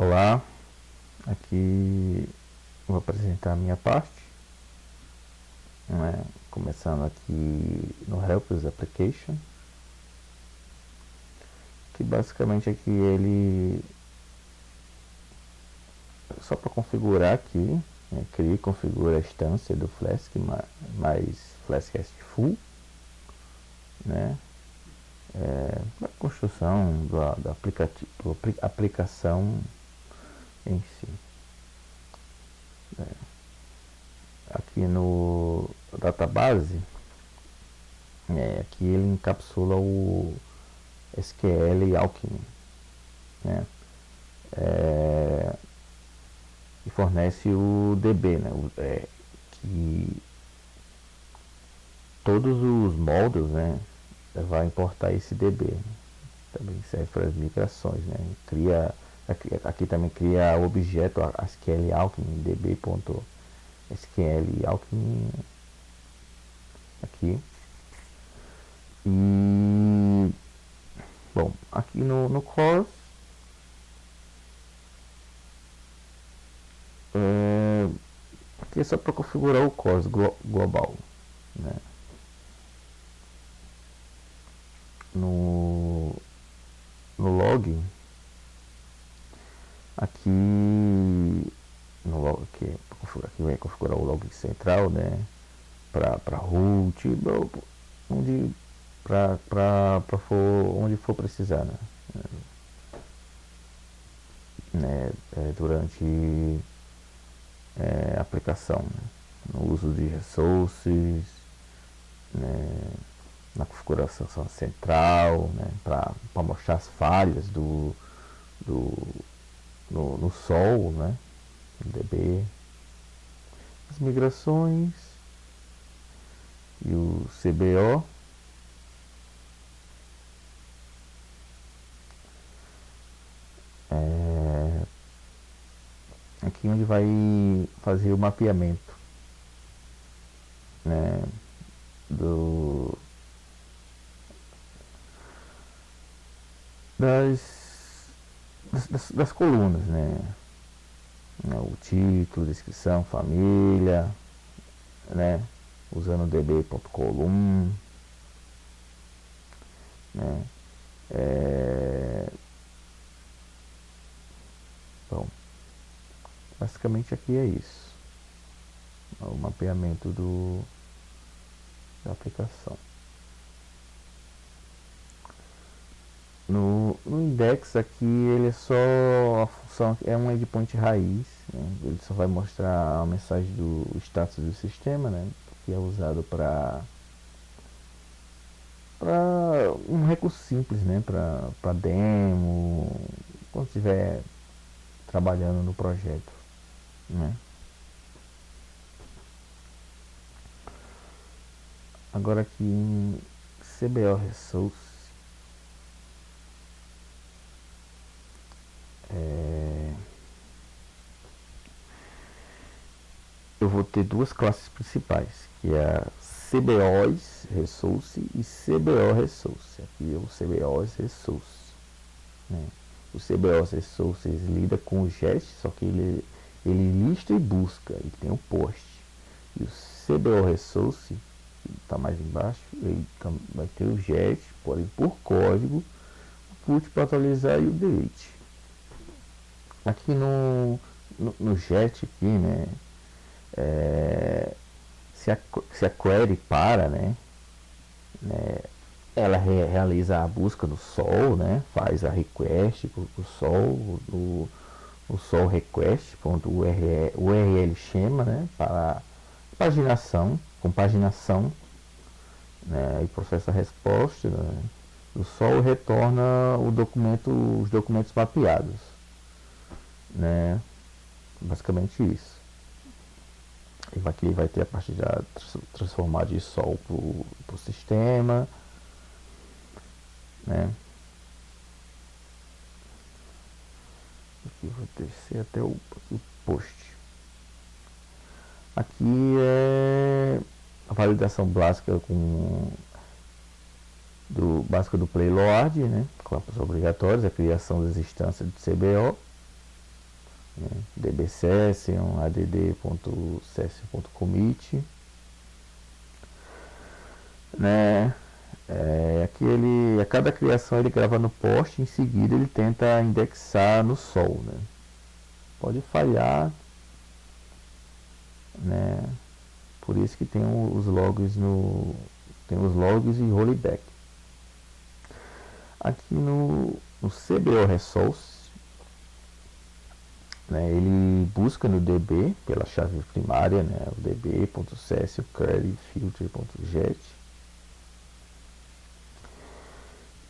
Olá, aqui vou apresentar a minha parte, né? Começando aqui no Helpers Application, que basicamente aqui ele só para configurar aqui, né? Cria e configura a instância do Flask mais Flask RESTful, né? A construção da aplicação em si. Aqui no database, aqui ele encapsula o SQL Alchemy, né? E fornece o DB, né? Que todos os módulos, né, vai importar esse DB. Também serve para as migrações, né? Aqui também cria o objeto SQL Alchemy db.sql Alchemy aqui. E bom, aqui no core aqui é só para configurar o core global, né? No log aqui aqui vai configurar o log central, né? Para root, onde onde for precisar, né? Durante a aplicação, né? No uso de resources, né? Na configuração central, né? Para mostrar as falhas no Sol, né? No DB, as migrações e o CBO. Aqui onde vai fazer o mapeamento, né, das colunas, né? O título, descrição, família, né? Usando db.column, né? Bom, basicamente aqui é isso, o mapeamento da aplicação. No index aqui ele é só a função, é um endpoint raiz, né? Ele só vai mostrar a mensagem do status do sistema, né? Que é usado para um recurso simples, né? Para demo, quando estiver trabalhando no projeto, né? Agora aqui em CBO Resource, eu vou ter duas classes principais, que é a CBOs Resource e CBO Resource. Aqui é o CBOs Resource, né? O CBOs Resource lida com o GET, só que ele lista e busca, e tem o POST. E o CBO Resource, que está mais embaixo, ele vai ter o GET, porém por código, o put para atualizar e o delete. Aqui no GET aqui, né? Se a query para, né, ela realiza a busca do Sol, né, faz a request para o Sol, o Sol request.url schema, né, para compaginação, né, e processa a resposta, né, o Sol retorna os documentos mapeados, né, basicamente isso. Aqui vai ter a parte de transformar de Sol para o sistema, né? Aqui vou descer até o post. Aqui é a validação básica básica do payload, né? Campos obrigatórios, a criação das instâncias do CBO, né? dbsession, add.session.commit, né? Aqui a cada criação ele grava no post, em seguida ele tenta indexar no sol, né? Pode falhar, né? Por isso que tem os logs e rollback. Aqui no CBO Resource, né, ele busca no DB pela chave primária, né, o db.session curly filter.get,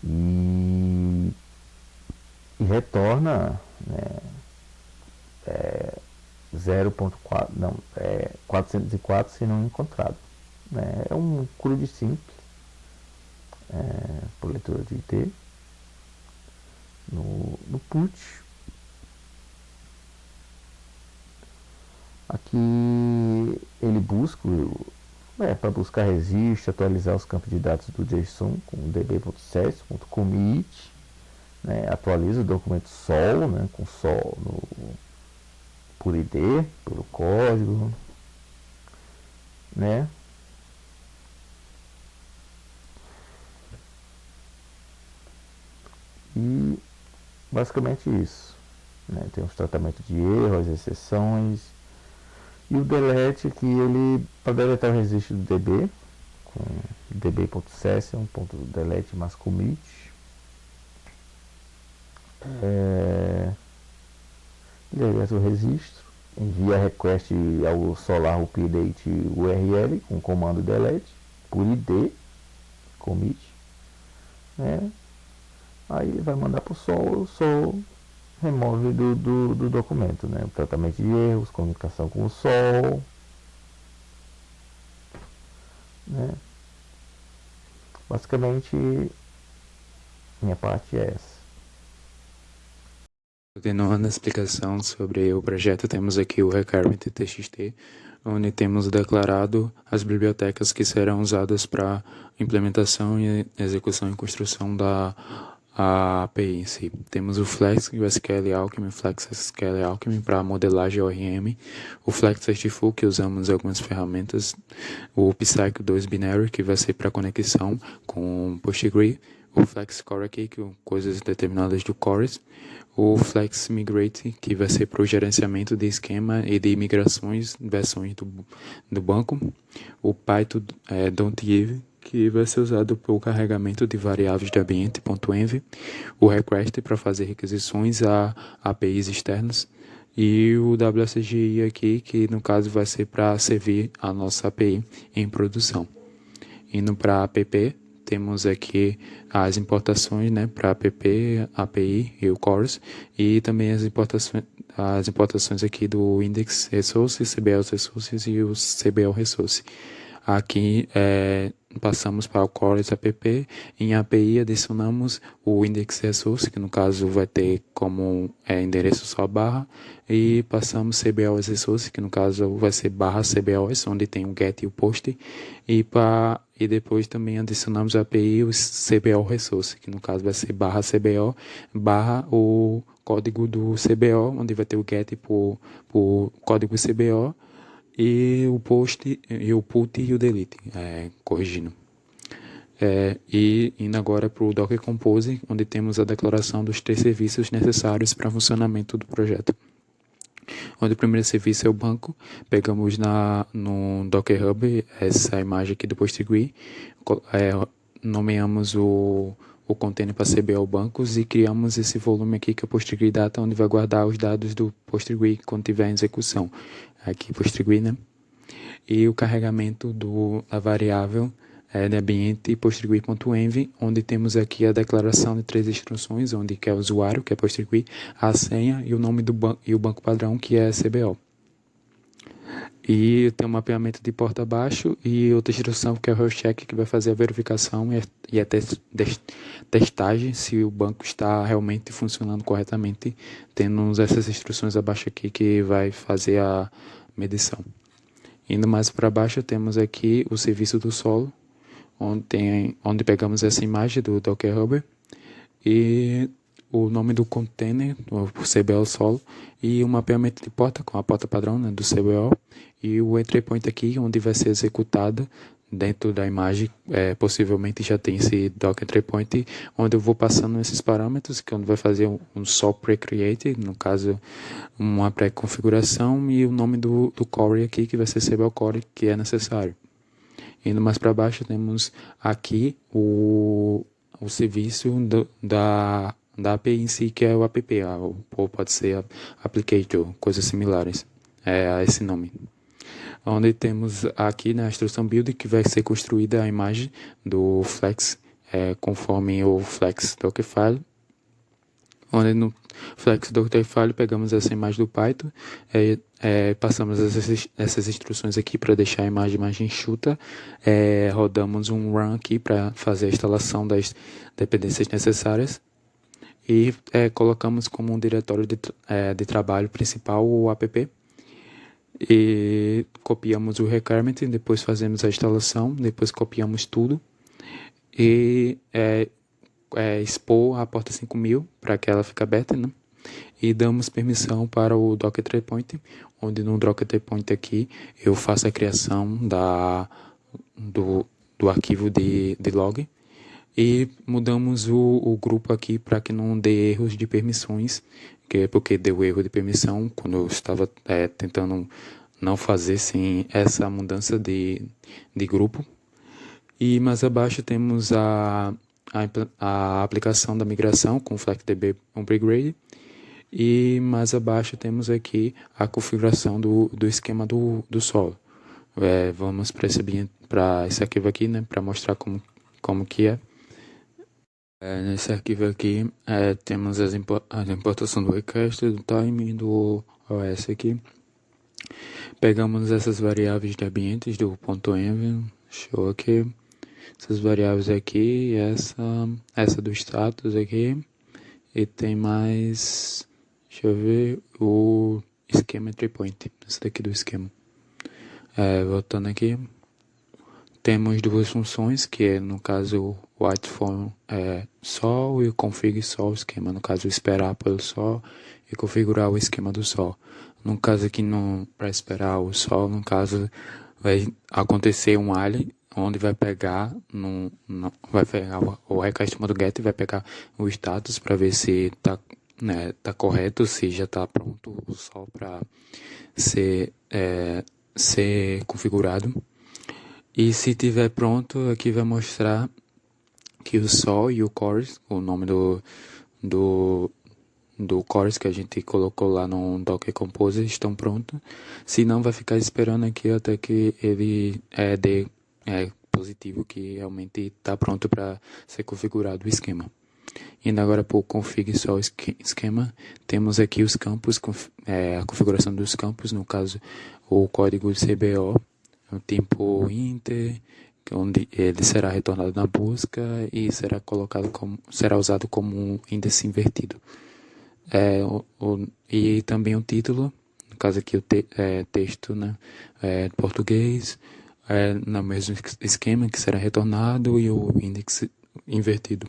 e retorna, né, 0.4, não, 404 se não encontrado, né? É um CRUD simples, por leitura de IT. No put, aqui ele busca, para buscar registro, atualizar os campos de dados do JSON com db.session.commit, né? Atualiza o documento sol, né? Com sol por ID, pelo código, né? E basicamente isso, né? Tem os tratamentos de erros, as exceções, e o delete aqui, ele para deletar o registro do DB com db.session.delete mais commit, deleta o registro, envia request ao Solar Update URL com o comando delete por ID commit, né? Aí ele vai mandar para o Sol remove do documento, né? O tratamento de erros, comunicação com o Sol, né? Basicamente, minha parte é essa. Continuando a explicação sobre o projeto, temos aqui o requirement txt, onde temos declarado as bibliotecas que serão usadas para implementação e execução e construção da API em si. Temos o Flex, o SQL Alchemy, Flex SQL Alchemy para modelagem ORM, o Flex Certifull, que usamos em algumas ferramentas, o Psycho 2 Binary, que vai ser para conexão com PostgreSQL, o Flex Core aqui, que coisas determinadas do Cores, o Flex Migrate, que vai ser para o gerenciamento de esquema e de migrações, versões do banco, o Python Don't Give, que vai ser usado para o carregamento de variáveis de ambiente.env, o Request para fazer requisições a APIs externas, e o WSGI aqui, que no caso vai ser para servir a nossa API em produção. Indo para app, temos aqui as importações, né, para app, API e o CORS, e também as importações aqui do Index Resources, CBL Resources e o CBL Resource. Aqui passamos para o Chorus app, em API adicionamos o Index Resource, que no caso vai ter como endereço só barra, e passamos CBOS Resource, que no caso vai ser barra CBOS, onde tem o get e o post, e depois também adicionamos a API o CBO Resource, que no caso vai ser barra CBO, barra o código do CBO, onde vai ter o get por código CBO, e o post, e o put e o delete, corrigindo. E indo agora para o Docker Compose, onde temos a declaração dos 3 serviços necessários para o funcionamento do projeto. Onde o primeiro serviço é o banco, pegamos no Docker Hub essa imagem aqui do PostgreSQL, nomeamos o container para CBO bancos e criamos esse volume aqui que é o PostgreSQL Data, onde vai guardar os dados do PostgreSQL quando tiver em execução. Aqui PostgreSQL, né? E o carregamento da variável de ambiente PostgreSQL.env, onde temos aqui a declaração de 3 instruções, onde que é o usuário, que é PostgreSQL, a senha e o nome do banco e o banco padrão, que é CBO. E tem um mapeamento de porta abaixo e outra instrução que é o health check, que vai fazer a verificação e a testagem se o banco está realmente funcionando corretamente. Temos essas instruções abaixo aqui que vai fazer a medição. Indo mais para baixo, temos aqui o serviço do solo, onde pegamos essa imagem do Docker Hub e o nome do container, o CBO solo, e o mapeamento de porta com a porta padrão, né, do CBO, e o entry point aqui, onde vai ser executado dentro da imagem, possivelmente já tem esse doc entry point, onde eu vou passando esses parâmetros, que é onde vai fazer um sol pre-create, no caso, uma pré-configuração, e o nome do core aqui, que vai ser CBO core, que é necessário. Indo mais para baixo, temos aqui o serviço da API em si, que é o app, ou pode ser applicator, coisas similares a esse nome. Onde temos aqui na instrução build que vai ser construída a imagem do Flex, conforme o Flex Dockerfile. Onde no Flex Dockerfile pegamos essa imagem do Python, passamos essas instruções aqui para deixar a imagem mais enxuta, rodamos um run aqui para fazer a instalação das dependências necessárias e colocamos como um diretório de trabalho principal o app. E copiamos o requirement, depois fazemos a instalação, depois copiamos tudo e expor a porta 5000 para que ela fique aberta, né? E damos permissão para o Docker Entry Point, onde no Docker Entry Point aqui eu faço a criação do arquivo de log e mudamos o grupo aqui para que não dê erros de permissões, porque deu erro de permissão quando eu estava tentando não fazer sem essa mudança de grupo. E mais abaixo temos a aplicação da migração com FlexDB Upgrade. E mais abaixo temos aqui a configuração do esquema do solo. Vamos para esse arquivo aqui, né, para mostrar como que é. Nesse arquivo aqui temos a importação do request, do time e do OS aqui. Pegamos essas variáveis de ambientes do .env, show aqui. Essas variáveis aqui, essa do status aqui. E tem mais, deixa eu ver, o esquema entry point, esse daqui do esquema. Voltando aqui. Temos duas funções, que é, no caso, o whiteForm sol e o config sol esquema. No caso, esperar pelo sol e configurar o esquema do sol. No caso aqui, para esperar o sol, no caso, vai acontecer um while, onde vai pegar, vai pegar o request modo get e vai pegar o status para ver se tá correto, se já está pronto o sol para ser configurado. E se tiver pronto, aqui vai mostrar que o sol e o chorus, o nome do chorus que a gente colocou lá no Docker Compose, estão prontos. Se não, vai ficar esperando aqui até que ele dê positivo, que realmente está pronto para ser configurado o esquema. Indo agora para o config sol esquema, temos aqui os campos, a configuração dos campos, no caso o código CBO, o tempo inter, onde ele será retornado na busca e será usado como um índice invertido. E também o título, no caso aqui o texto, né, português, no mesmo esquema que será retornado, e o índice invertido.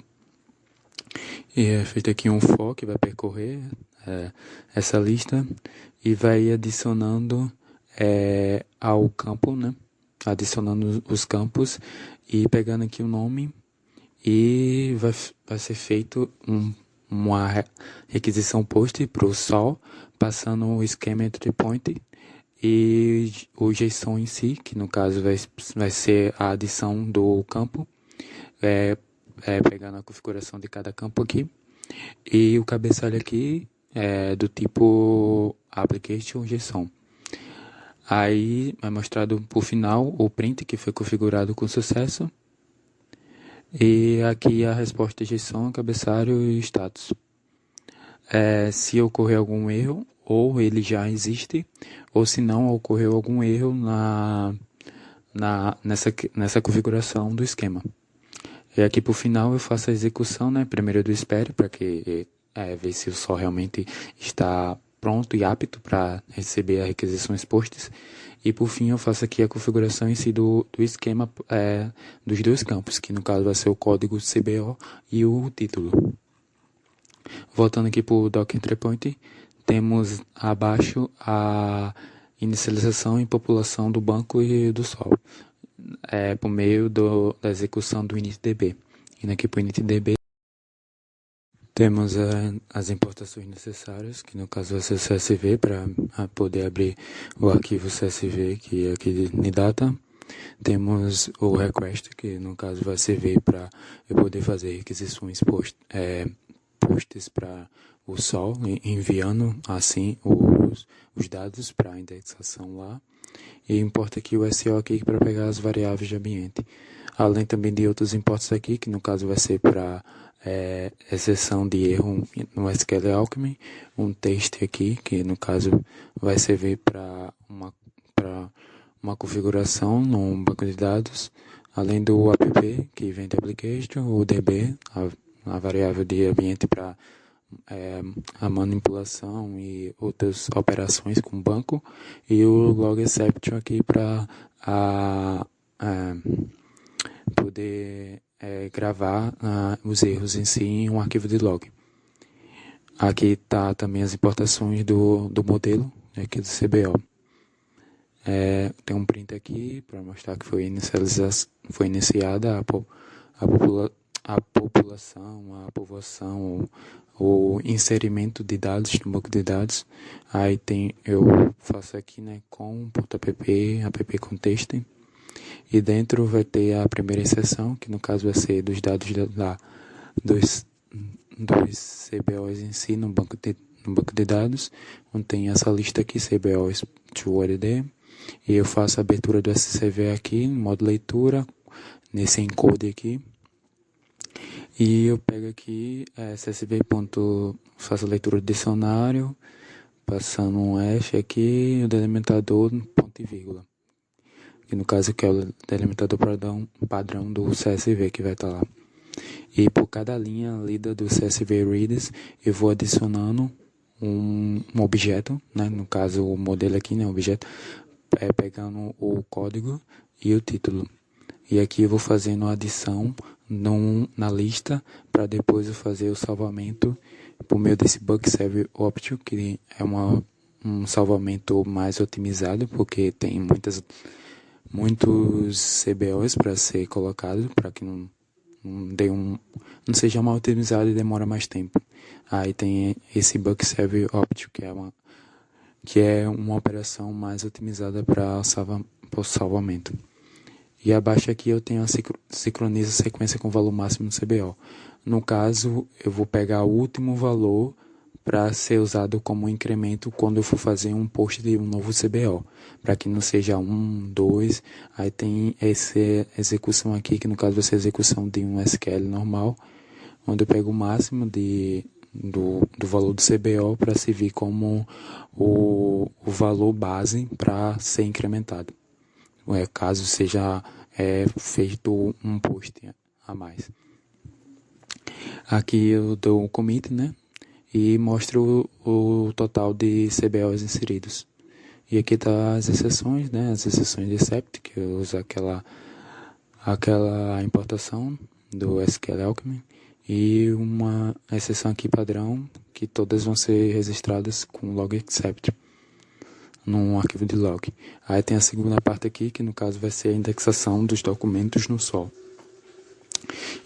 E é feito aqui um for que vai percorrer essa lista e vai adicionando ao campo, né? Adicionando os campos e pegando aqui o nome, e vai ser feito uma requisição post para o sol, passando o esquema entry point e o JSON em si, que no caso vai ser a adição do campo, pegando a configuração de cada campo aqui, e o cabeçalho aqui do tipo application JSON. Aí é mostrado por final o print que foi configurado com sucesso. E aqui a resposta JSON, cabeçalho e status. Se ocorrer algum erro, ou ele já existe, ou se não ocorreu algum erro nessa configuração do esquema. E aqui por final eu faço a execução, né? Primeiro do espere, para que ver se o sol realmente está pronto e apto para receber as requisições postas. E por fim eu faço aqui a configuração em si do esquema dos dois campos, que no caso vai ser o código CBO e o título. Voltando aqui para o Docker Entry Point, temos abaixo a inicialização e população do banco e do sol, por meio da execução do initdb. Indo aqui para o initdb, temos as importações necessárias, que no caso vai ser o CSV, para poder abrir o arquivo CSV, que é aqui de Nidata. Temos o request, que no caso vai servir para eu poder fazer requisições posts para o Sol, enviando assim os dados para a indexação lá. E importa aqui o SO aqui para pegar as variáveis de ambiente. Além também de outros importes aqui, que no caso vai ser para exceção de erro no SQL Alchemy, um teste aqui, que no caso vai servir para uma configuração no banco de dados, além do app, que vem de application, o DB, a variável de ambiente para a manipulação e outras operações com o banco, e o log exception aqui para poder gravar os erros em si em um arquivo de log. Aqui está também as importações do modelo, aqui do CBO. Tem um print aqui para mostrar que foi iniciada a população, a povoação, o inserimento de dados no banco de dados. Aí eu faço aqui, né, app context, e dentro vai ter a primeira inserção, que no caso vai ser dos dados dos CBOs em si no banco de dados, onde tem essa lista aqui, CBOs to ODD, e eu faço a abertura do SCV aqui, no modo leitura, nesse encode aqui, e eu pego aqui CSV. Faço a leitura do dicionário, passando um hash aqui, o delimitador, ponto e vírgula, que no caso que é o delimitador padrão do CSV que vai estar lá. E por cada linha lida do CSV Readers, eu vou adicionando um objeto, né? No caso o modelo aqui, né? O objeto, pegando o código e o título. E aqui eu vou fazendo a adição na lista, para depois eu fazer o salvamento por meio desse Bug Server Option, que é um salvamento mais otimizado, porque tem muitos CBOs para ser colocado, para que não seja mal otimizado e demora mais tempo. Aí tem esse Bug Server Option, que é uma operação mais otimizada para o salvamento. E abaixo aqui eu tenho a sincroniza sequência com o valor máximo do CBO. No caso, eu vou pegar o último valor para ser usado como incremento quando eu for fazer um post de um novo CBO, para que não seja 1, 2, aí tem essa execução aqui, que no caso vai ser a execução de um SQL normal, onde eu pego o máximo do valor do CBO para servir como o valor base para ser incrementado, caso seja feito um post a mais. Aqui eu dou um commit, né? E mostro o total de CBOs inseridos. E aqui tá as exceções, né? As exceções de except, que eu uso aquela importação do SQL Alchemy, e uma exceção aqui padrão, que todas vão ser registradas com log except num arquivo de log. Aí tem a segunda parte aqui, que no caso vai ser a indexação dos documentos no Sol.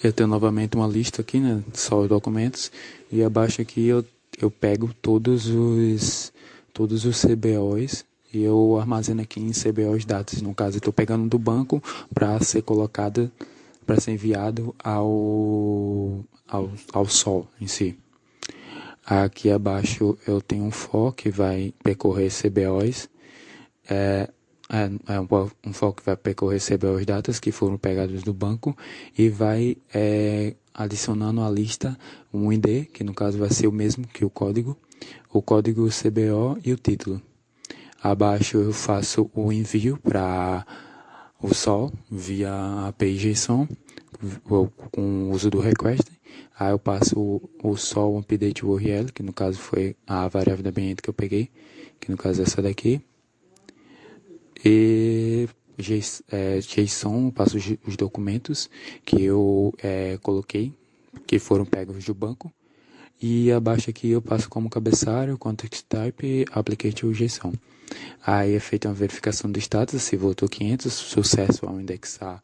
Eu tenho novamente uma lista aqui, né, só documentos, e abaixo aqui eu pego todos os CBOs e eu armazeno aqui em CBOs datas. No caso, eu estou pegando do banco para ser enviado ao Sol em si. Aqui abaixo eu tenho um for que vai percorrer CBOs, um for que vai percorrer CBOs datas que foram pegadas do banco, e vai adicionando à lista um ID, que no caso vai ser o mesmo que o código CBO e o título. Abaixo eu faço o envio para o Sol via API JSON com o uso do request. Aí eu passo o Sol update URL, que no caso foi a variável de ambiente que eu peguei, que no caso é essa daqui. E JSON, eu passo os documentos que eu coloquei, que foram pegos do banco. E abaixo aqui eu passo como cabeçalho, context type, applicate ou JSON. Aí é feita uma verificação do status, se voltou 500, sucesso ao indexar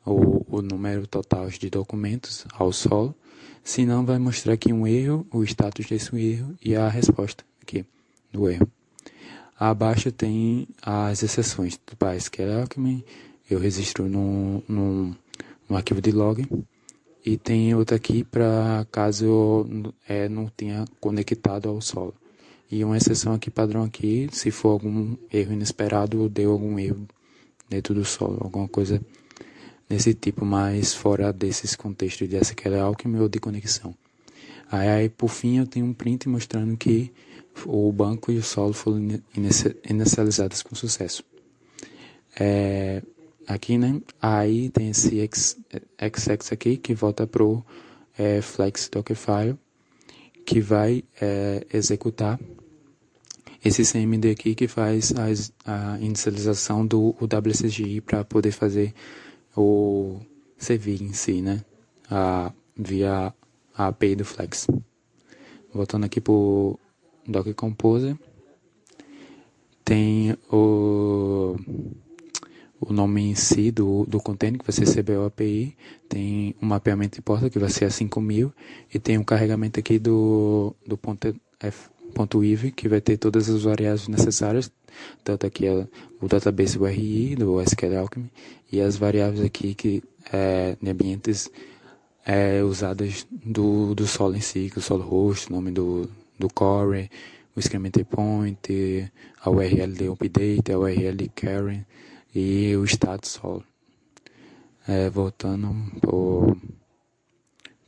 o número total de documentos ao solo. Se não, vai mostrar aqui um erro, o status desse erro e a resposta aqui do erro. Abaixo tem as exceções do PySQL Alchemy, eu registro no arquivo de log. E tem outra aqui para caso não tenha conectado ao solo. E uma exceção aqui padrão aqui, se for algum erro inesperado ou deu algum erro dentro do solo, alguma coisa nesse tipo, mas fora desses contextos de SQL Alchemy ou de conexão. Aí por fim eu tenho um print mostrando que o banco e o solo foram inicializados com sucesso. Aqui, né? Aí tem esse XX aqui que volta pro flex dockerfile, que vai executar esse CMD aqui que faz a inicialização do WSGI para poder fazer o servir em si, né? Via a API do Flex. Voltando aqui pro Docker Composer, tem o nome em si do container, que vai ser CBO API, tem um mapeamento de porta, que vai ser a 5000, e tem um carregamento aqui do .iv, que vai ter todas as variáveis necessárias, tanto aqui o database URI, do SQL Alchemy, e as variáveis aqui que em ambientes usadas do solo em si, que o solo host, o nome do core, o excrement point, a URL de update, a URL de carry, e o status solo. Voltando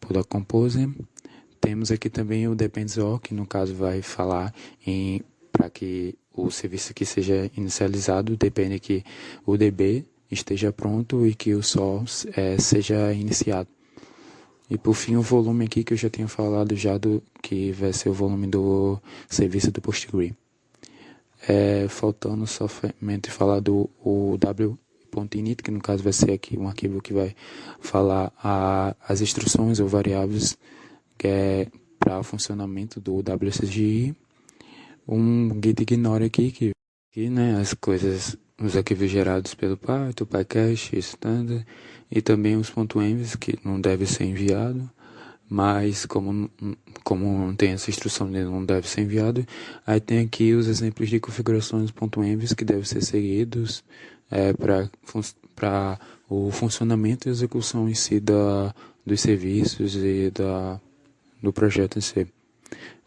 para o Composer, temos aqui também o depends.all, que no caso vai falar para que o serviço aqui seja inicializado, depende que o DB esteja pronto e que o sol seja iniciado. E por fim o volume aqui que eu já tinha falado que vai ser o volume do serviço do PostgreSQL. Faltando somente falar do w.init, que no caso vai ser aqui um arquivo que vai falar as instruções ou variáveis para o funcionamento do WSGI. Um git ignore aqui, que né, as coisas, os arquivos gerados pelo Python, PyCache, standard, e também os .envs, que não deve ser enviado, mas como não tem essa instrução, ele não deve ser enviado. Aí tem aqui os exemplos de configurações .envs que devem ser seguidos para o funcionamento e execução em si dos serviços e do projeto em si.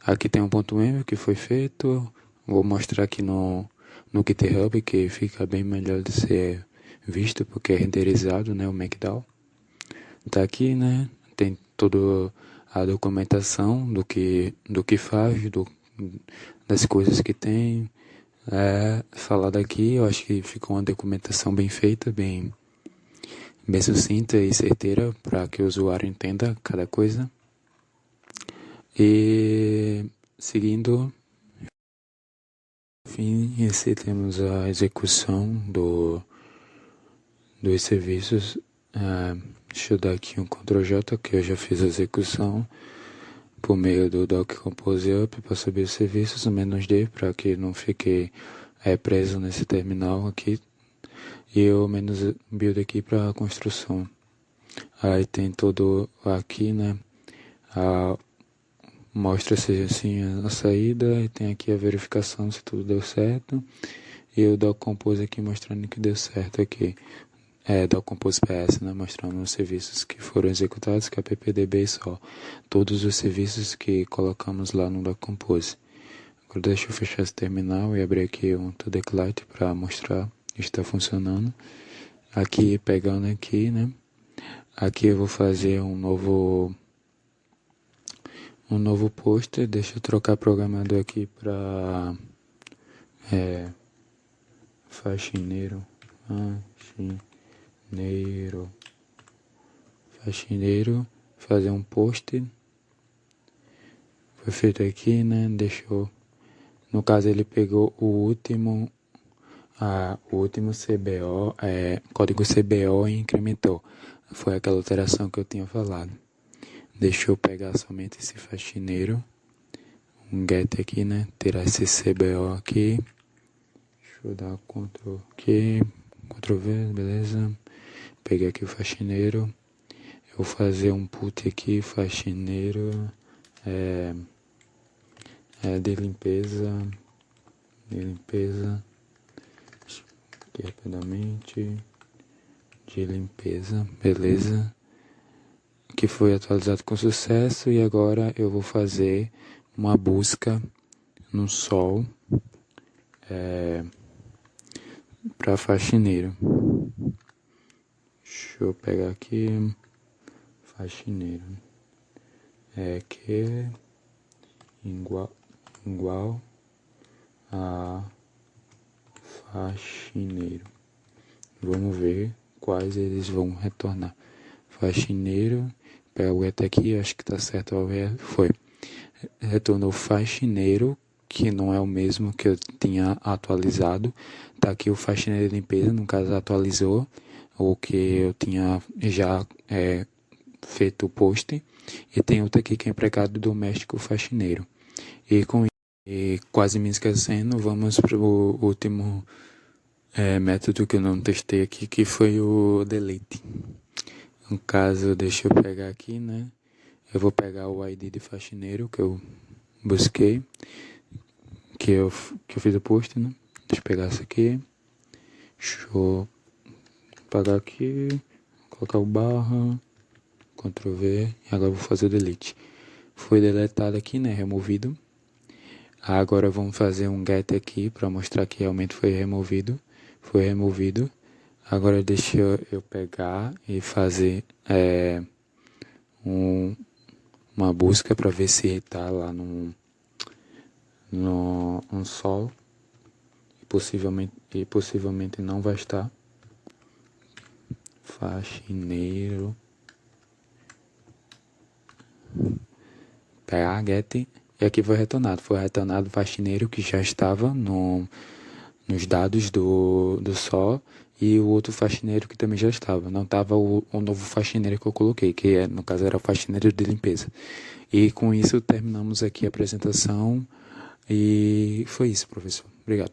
Aqui tem um .env que foi feito, vou mostrar aqui no GitHub, que fica bem melhor de ser visto, porque é renderizado, né, o Markdown. Tá aqui, né, tem toda a documentação do que faz, das coisas que tem. Falado aqui, eu acho que ficou uma documentação bem feita, bem sucinta e certeira, para que o usuário entenda cada coisa. E seguindo, enfim, temos a execução dos serviços. Deixa eu dar aqui um Ctrl+J, que eu já fiz a execução por meio do Docker Compose Up para subir os serviços, -D, para que não fique preso nesse terminal aqui. E o -build aqui para a construção. Aí tem todo aqui, né? Mostra-se assim a saída, e tem aqui a verificação se tudo deu certo. E o Docker Compose aqui mostrando que deu certo aqui. Docker Compose PS, né, mostrando os serviços que foram executados, que é ppdb só. Todos os serviços que colocamos lá no Docker Compose. Agora deixa eu fechar esse terminal e abrir aqui um ToDeclite para mostrar que está funcionando. Aqui, pegando aqui, né. Aqui eu vou fazer um novo poster. Deixa eu trocar programador aqui para faxineiro, fazer um post. Foi feito aqui, né? No caso ele pegou o último CBO, código CBO, e incrementou. Foi aquela alteração que eu tinha falado. Deixa eu pegar somente esse faxineiro, um get aqui, né? Tirar esse CBO aqui. Deixa eu dar Ctrl aqui, Ctrl V, beleza. Peguei aqui o faxineiro. Eu vou fazer um put aqui, faxineiro, de limpeza, aqui rapidamente, de limpeza, beleza. Que foi atualizado com sucesso e agora eu vou fazer uma busca no sol para faxineiro. Deixa eu pegar aqui, faxineiro, que é igual a faxineiro. Vamos ver quais eles vão retornar. Faxineiro, pega o até aqui, acho que tá certo, foi. Retornou faxineiro, que não é o mesmo que eu tinha atualizado. Tá aqui o faxineiro de limpeza, no caso atualizou o que eu tinha já feito o post. E tem outro aqui que é empregado doméstico faxineiro. E com e quase me esquecendo, vamos para o último método que eu não testei aqui, que foi o delete. No caso, deixa eu pegar aqui, né? Eu vou pegar o ID de faxineiro que eu busquei, que eu fiz o post, né? Deixa eu pegar isso aqui. Deixa eu apagar aqui, colocar o barra, Ctrl V, e agora eu vou fazer o delete. Foi deletado aqui, né? Removido. Agora vamos fazer um get aqui para mostrar que realmente foi removido. Foi removido. Agora deixa eu pegar e fazer uma busca para ver se está lá no sol. E possivelmente não vai estar. Faxineiro. Pegar get. E aqui foi retornado. Foi retornado o faxineiro que já estava nos dados do sol. E o outro faxineiro que também já estava. Não estava o novo faxineiro que eu coloquei, que no caso era o faxineiro de limpeza. E com isso terminamos aqui a apresentação. E foi isso, professor. Obrigado.